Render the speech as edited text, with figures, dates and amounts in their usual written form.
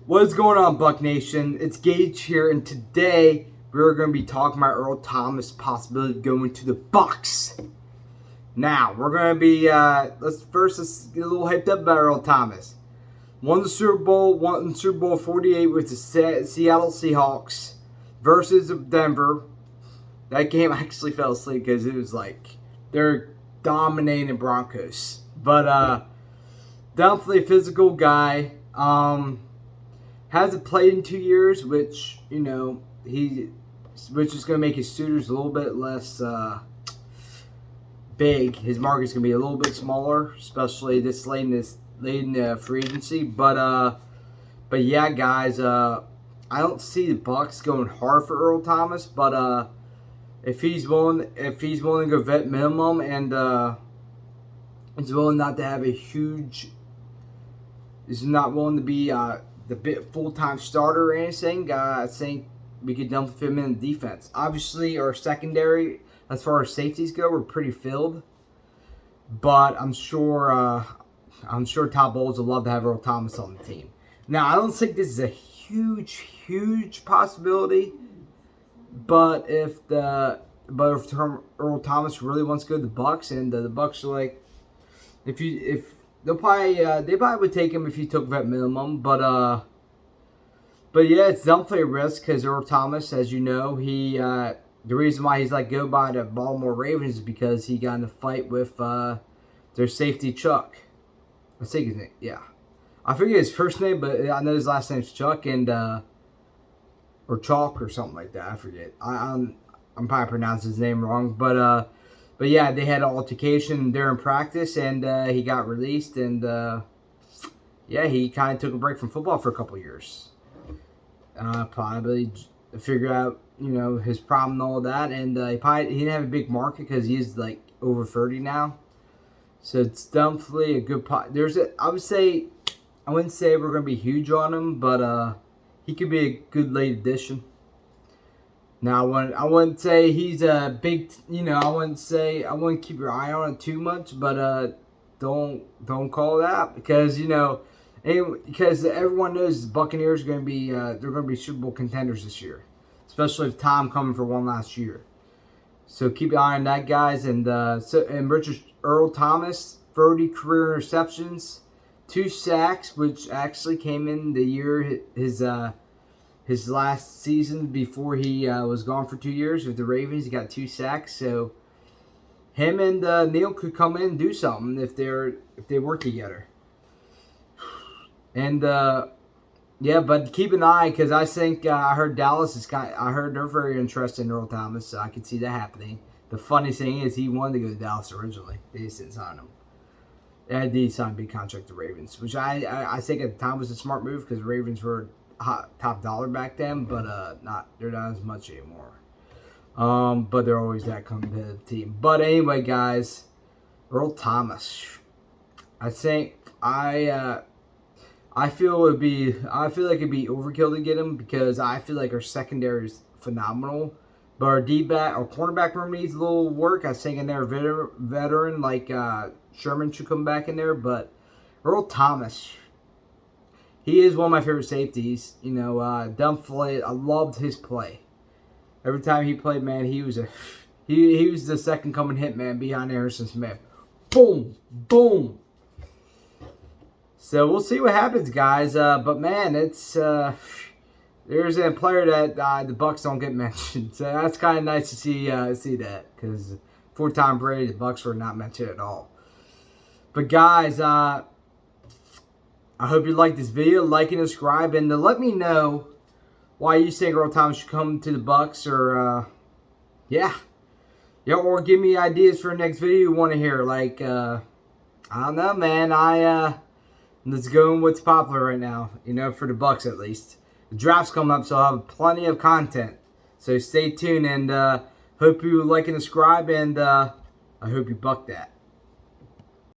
What is going on, Buck Nation? It's Gage here, and today we're going to be talking about Earl Thomas' possibility of going to the Bucs. Now, we're going to be, let's get a little hyped up about Earl Thomas. Won Super Bowl 48 with the Seattle Seahawks versus Denver. That game I actually fell asleep because it was like, they're dominating the Broncos. But, definitely a physical guy. Hasn't played in 2 years, which, you know, which is going to make his suitors a little bit less big. His market's going to be a little bit smaller, especially this late in free agency. But yeah, guys, I don't see the Bucs going hard for Earl Thomas, but if he's willing to go vet minimum and he's willing not to have he's not willing to be the full-time starter or anything, I think we could definitely fit him in the defense. Obviously, our secondary, as far as safeties go, we're pretty filled. But I'm sure Todd Bowles would love to have Earl Thomas on the team. Now, I don't think this is a huge possibility. But if Earl Thomas really wants to go to the Bucs, and the Bucs are like, they probably would take him if he took vet minimum, but yeah, it's definitely a risk because Earl Thomas, as you know, the reason why he's let go by the Baltimore Ravens is because he got in a fight with their safety Chuck. I think his name, yeah, I forget his first name, but I know his last name's Chuck and or Chalk or something like that. I forget. I'm probably pronouncing his name wrong, but yeah, they had an altercation during practice, and he got released, and yeah, he kind of took a break from football for a couple years. Probably figure out, you know, his problem and all of that, and he didn't have a big market because he's like over 30 now, so it's definitely a good pot. I wouldn't say we're gonna be huge on him, but he could be a good late addition. Now, I wouldn't say he's a big, you know, I wouldn't keep your eye on it too much, but don't call it out because, you know, because everyone knows the Buccaneers are going to be they're going to be Super Bowl contenders this year, especially with Tom coming for one last year. So keep your eye on that, guys. And Earl Thomas, 30 career interceptions, 2 sacks, which actually came in the year his last season before he was gone for 2 years with the Ravens. He got 2 sacks. So him and Neal could come in and do something if they work together. And yeah, but keep an eye because I think I heard I heard they're very interested in Earl Thomas, so I could see that happening. The funny thing is he wanted to go to Dallas originally. They just didn't sign him. And he signed a big contract to the Ravens, which I think at the time was a smart move because the Ravens were top dollar back then, but they're not as much anymore. But they're always that competitive team. But anyway, guys, Earl Thomas, I think I feel like it'd be overkill to get him because I feel like our secondary is phenomenal, but our cornerback room needs a little work. I think in there a veteran like Sherman should come back in there, but Earl Thomas, he is one of my favorite safeties. You know, definitely, I loved his play. Every time he played, man, he was the second coming hit man behind Harrison Smith. Boom, boom. So we'll see what happens, guys. But man, it's there's a player that the Bucs don't get mentioned. So that's kind of nice to see that because for Tom Brady, the Bucs were not mentioned at all. But guys, I hope you liked this video. Like and subscribe, and let me know why you think Earl Thomas should come to the Bucs, or yeah, or give me ideas for the next video you want to hear. Like I don't know, man. Let's go with what's popular right now. You know, for the Bucs at least. The draft's coming up, so I'll have plenty of content. So stay tuned, and hope you like and subscribe, and I hope you buck that.